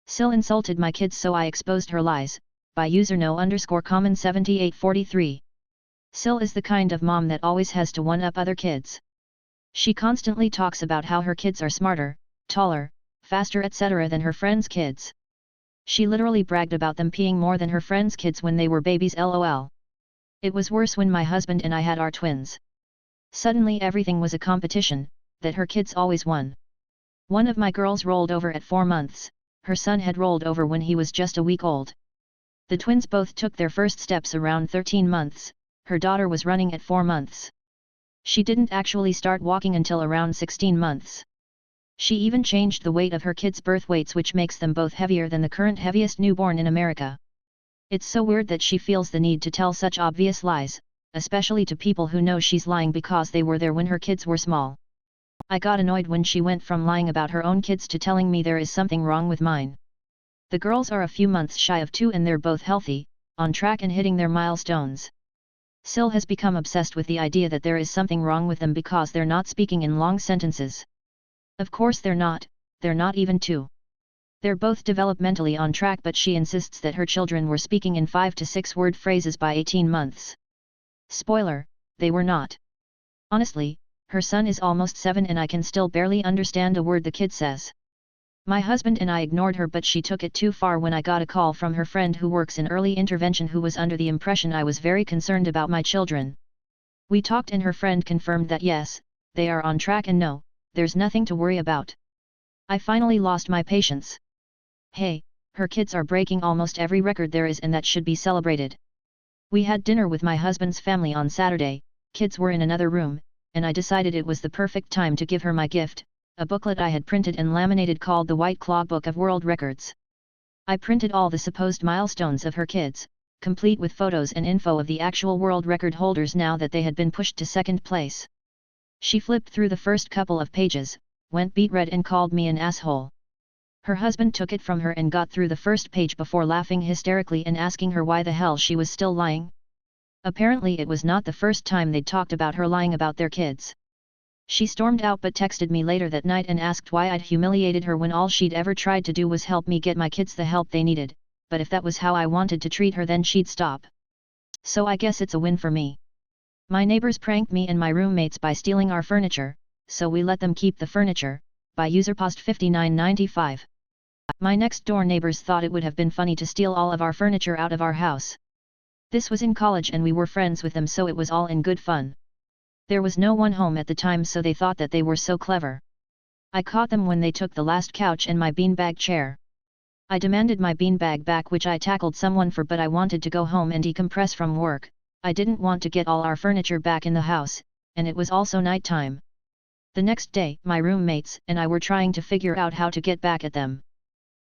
SIL insulted my kids so I exposed her lies, by user no_common 7843. SIL is the kind of mom that always has to one-up other kids. She constantly talks about how her kids are smarter, taller, faster etc. than her friends' kids. She literally bragged about them peeing more than her friends' kids when they were babies lol. It was worse when my husband and I had our twins. Suddenly everything was a competition, that her kids always won. One of my girls rolled over at 4 months, her son had rolled over when he was just a week old. The twins both took their first steps around 13 months, her daughter was running at 4 months. She didn't actually start walking until around 16 months. She even changed the weight of her kids' birth weights, which makes them both heavier than the current heaviest newborn in America. It's so weird that she feels the need to tell such obvious lies, especially to people who know she's lying because they were there when her kids were small. I got annoyed when she went from lying about her own kids to telling me there is something wrong with mine. The girls are a few months shy of 2 and they're both healthy, on track and hitting their milestones. SIL has become obsessed with the idea that there is something wrong with them because they're not speaking in long sentences. Of course they're not even 2. They're both developmentally on track, but she insists that her children were speaking in 5 to 6 word phrases by 18 months. Spoiler, they were not. Honestly, her son is almost 7 and I can still barely understand a word the kid says. My husband and I ignored her, but she took it too far when I got a call from her friend who works in early intervention, who was under the impression I was very concerned about my children. We talked and her friend confirmed that yes, they are on track and no, there's nothing to worry about. I finally lost my patience. Hey, her kids are breaking almost every record there is and that should be celebrated. We had dinner with my husband's family on Saturday, kids were in another room, and I decided it was the perfect time to give her my gift, a booklet I had printed and laminated called the White Claw Book of World Records. I printed all the supposed milestones of her kids, complete with photos and info of the actual world record holders now that they had been pushed to second place. She flipped through the first couple of pages, went beet red and called me an asshole. Her husband took it from her and got through the first page before laughing hysterically and asking her why the hell she was still lying. Apparently it was not the first time they'd talked about her lying about their kids. She stormed out but texted me later that night and asked why I'd humiliated her when all she'd ever tried to do was help me get my kids the help they needed, but if that was how I wanted to treat her then she'd stop. So I guess it's a win for me. My neighbors pranked me and my roommates by stealing our furniture, so we let them keep the furniture, by user post 5995. My next door neighbors thought it would have been funny to steal all of our furniture out of our house. This was in college and we were friends with them, so it was all in good fun. There was no one home at the time, so they thought that they were so clever. I caught them when they took the last couch and my beanbag chair. I demanded my beanbag back, which I tackled someone for, but I wanted to go home and decompress from work. I didn't want to get all our furniture back in the house, and it was also nighttime. The next day, my roommates and I were trying to figure out how to get back at them.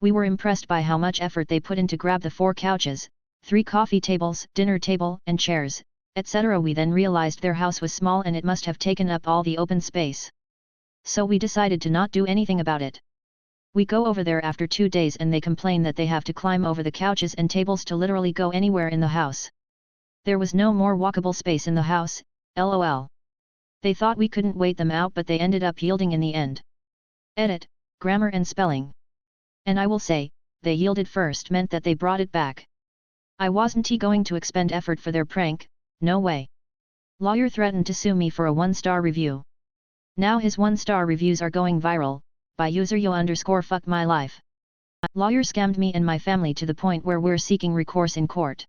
We were impressed by how much effort they put in to grab the 4 couches, 3 coffee tables, dinner table, and chairs, etc. We then realized their house was small and it must have taken up all the open space. So we decided to not do anything about it. We go over there after 2 days and they complain that they have to climb over the couches and tables to literally go anywhere in the house. There was no more walkable space in the house, lol. They thought we couldn't wait them out, but they ended up yielding in the end. Edit, grammar and spelling. And I will say, they yielded first meant that they brought it back. I wasn't going to expend effort for their prank, no way. Lawyer threatened to sue me for a 1-star review. Now his 1-star reviews are going viral, by user yo_fuck my life. Lawyer scammed me and my family to the point where we're seeking recourse in court.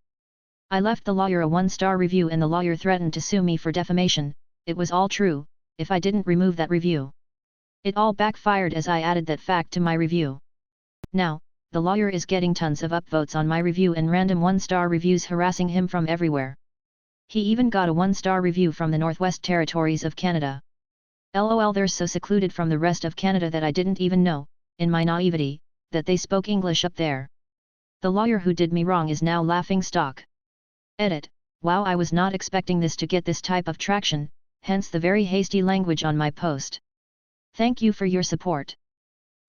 I left the lawyer a 1-star review and the lawyer threatened to sue me for defamation. It was all true, if I didn't remove that review. It all backfired as I added that fact to my review. Now, the lawyer is getting tons of upvotes on my review and random 1-star reviews harassing him from everywhere. He even got a 1-star review from the Northwest Territories of Canada. LOL, they're so secluded from the rest of Canada that I didn't even know, in my naivety, that they spoke English up there. The lawyer who did me wrong is now laughing stock. Edit, wow, I was not expecting this to get this type of traction, hence the very hasty language on my post. Thank you for your support.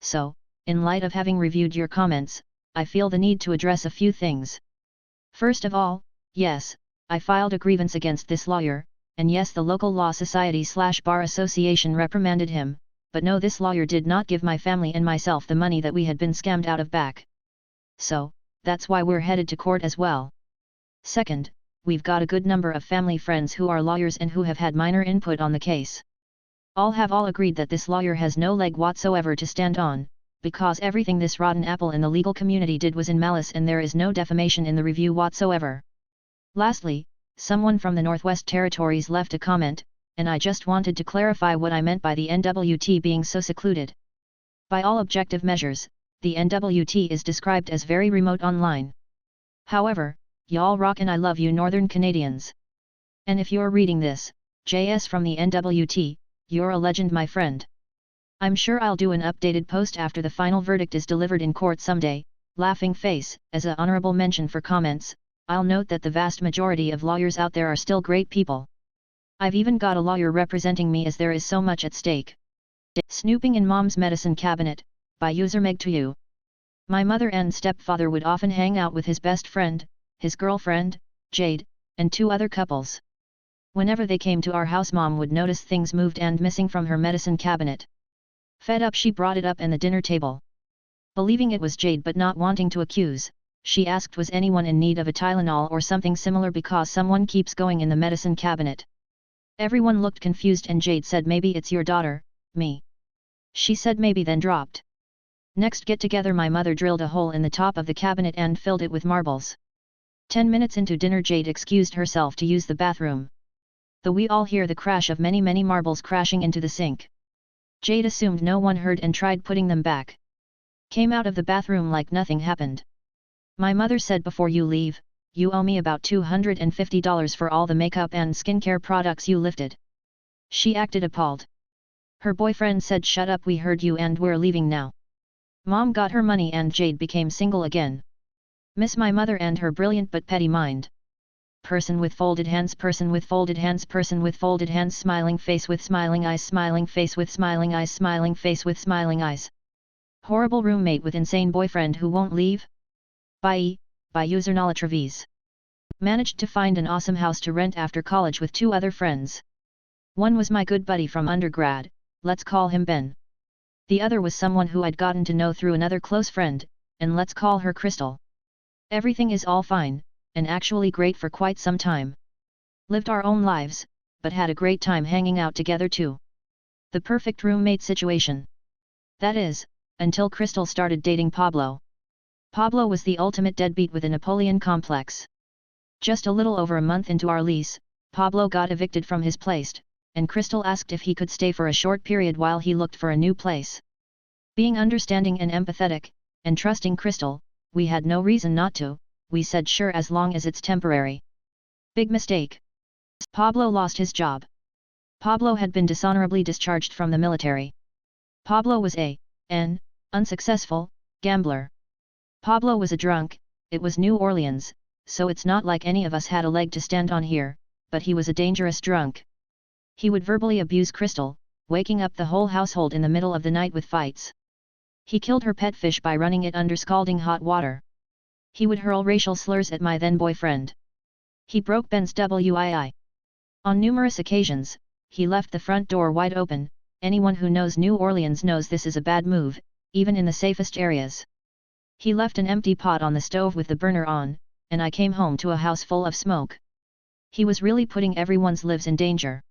So, in light of having reviewed your comments, I feel the need to address a few things. First of all, yes, I filed a grievance against this lawyer, and yes, the local law society/bar association reprimanded him, but no, this lawyer did not give my family and myself the money that we had been scammed out of back. So, that's why we're headed to court as well. Second, we've got a good number of family friends who are lawyers and who have had minor input on the case. All have agreed that this lawyer has no leg whatsoever to stand on, because everything this rotten apple in the legal community did was in malice and there is no defamation in the review whatsoever. Lastly, someone from the Northwest Territories left a comment, and I just wanted to clarify what I meant by the NWT being so secluded. By all objective measures, the NWT is described as very remote online. However, y'all rock and I love you Northern Canadians. And if you're reading this, JS from the NWT, you're a legend my friend. I'm sure I'll do an updated post after the final verdict is delivered in court someday, laughing face. As a honorable mention for comments, I'll note that the vast majority of lawyers out there are still great people. I've even got a lawyer representing me as there is so much at stake. Snooping in Mom's Medicine Cabinet, by user Meg2U. My mother and stepfather would often hang out with his best friend, his girlfriend, Jade, and 2 other couples. Whenever they came to our house, Mom would notice things moved and missing from her medicine cabinet. Fed up, she brought it up on the dinner table. Believing it was Jade but not wanting to accuse, she asked was anyone in need of a Tylenol or something similar because someone keeps going in the medicine cabinet. Everyone looked confused and Jade said, maybe it's your daughter, me. She said maybe, then dropped. Next get together, my mother drilled a hole in the top of the cabinet and filled it with marbles. 10 minutes into dinner, Jade excused herself to use the bathroom. We all hear the crash of many marbles crashing into the sink. Jade assumed no one heard and tried putting them back. Came out of the bathroom like nothing happened. My mother said, before you leave, you owe me about $250 for all the makeup and skincare products you lifted. She acted appalled. Her boyfriend said, shut up, we heard you and we're leaving now. Mom got her money and Jade became single again. Miss my mother and her brilliant but petty mind. Person with folded hands, person with folded hands, person with folded hands, smiling face with smiling eyes, smiling face with smiling eyes, smiling face with smiling eyes. Horrible roommate with insane boyfriend who won't leave? By user Nala Travis. Managed to find an awesome house to rent after college with 2 other friends. One was my good buddy from undergrad, let's call him Ben. The other was someone who I'd gotten to know through another close friend, and let's call her Crystal. Everything is all fine, and actually great for quite some time. Lived our own lives, but had a great time hanging out together too. The perfect roommate situation. That is, until Crystal started dating Pablo. Pablo was the ultimate deadbeat with a Napoleon complex. Just a little over a month into our lease, Pablo got evicted from his place, and Crystal asked if he could stay for a short period while he looked for a new place. Being understanding and empathetic, and trusting Crystal, we had no reason not to. We said sure as long as it's temporary. Big mistake. Pablo lost his job. Pablo had been dishonorably discharged from the military. Pablo was an unsuccessful gambler. Pablo was a drunk. It was New Orleans, so it's not like any of us had a leg to stand on here, but he was a dangerous drunk. He would verbally abuse Crystal, waking up the whole household in the middle of the night with fights. He killed her pet fish by running it under scalding hot water. He would hurl racial slurs at my then boyfriend. He broke Ben's WII. On numerous occasions, he left the front door wide open. Anyone who knows New Orleans knows this is a bad move, even in the safest areas. He left an empty pot on the stove with the burner on, and I came home to a house full of smoke. He was really putting everyone's lives in danger.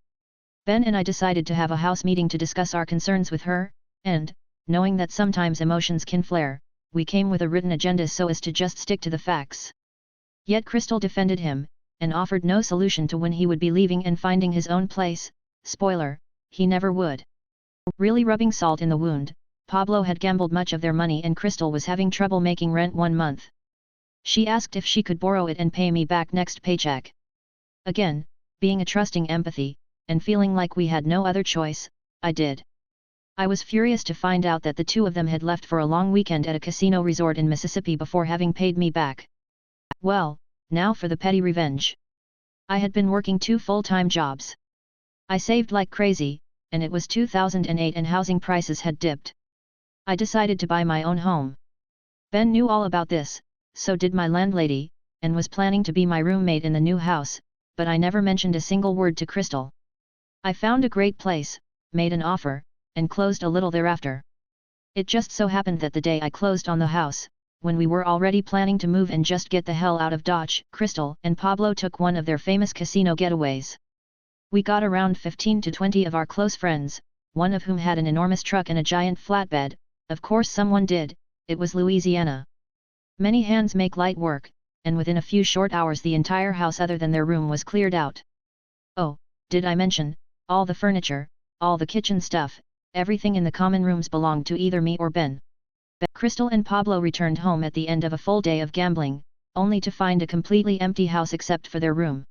Ben and I decided to have a house meeting to discuss our concerns with her, and, knowing that sometimes emotions can flare, we came with a written agenda so as to just stick to the facts. Yet Crystal defended him, and offered no solution to when he would be leaving and finding his own place. Spoiler, he never would. Really rubbing salt in the wound, Pablo had gambled much of their money and Crystal was having trouble making rent 1 month. She asked if she could borrow it and pay me back next paycheck. Again, being a trusting empathy, and feeling like we had no other choice, I did. I was furious to find out that the 2 of them had left for a long weekend at a casino resort in Mississippi before having paid me back. Well, now for the petty revenge. I had been working 2 full-time jobs. I saved like crazy, and it was 2008 and housing prices had dipped. I decided to buy my own home. Ben knew all about this, so did my landlady, and was planning to be my roommate in the new house, but I never mentioned a single word to Crystal. I found a great place, made an offer, and closed a little thereafter. It just so happened that the day I closed on the house, when we were already planning to move and just get the hell out of Dodge, Crystal and Pablo took one of their famous casino getaways. We got around 15 to 20 of our close friends, one of whom had an enormous truck and a giant flatbed. Of course someone did, it was Louisiana. Many hands make light work, and within a few short hours the entire house other than their room was cleared out. Oh, did I mention, all the furniture, all the kitchen stuff, everything in the common rooms belonged to either me or Ben. Crystal and Pablo returned home at the end of a full day of gambling, only to find a completely empty house except for their room.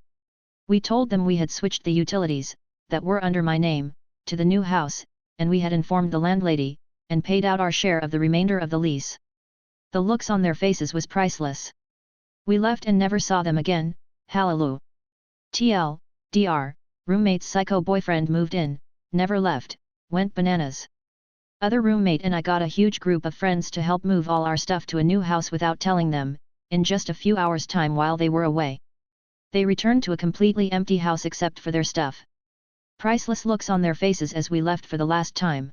We told them we had switched the utilities, that were under my name, to the new house, and we had informed the landlady, and paid out our share of the remainder of the lease. The looks on their faces was priceless. We left and never saw them again. Hallelujah. Dr. Roommate's psycho boyfriend moved in, never left, went bananas. Other roommate and I got a huge group of friends to help move all our stuff to a new house without telling them, in just a few hours' time while they were away. They returned to a completely empty house except for their stuff. Priceless looks on their faces as we left for the last time.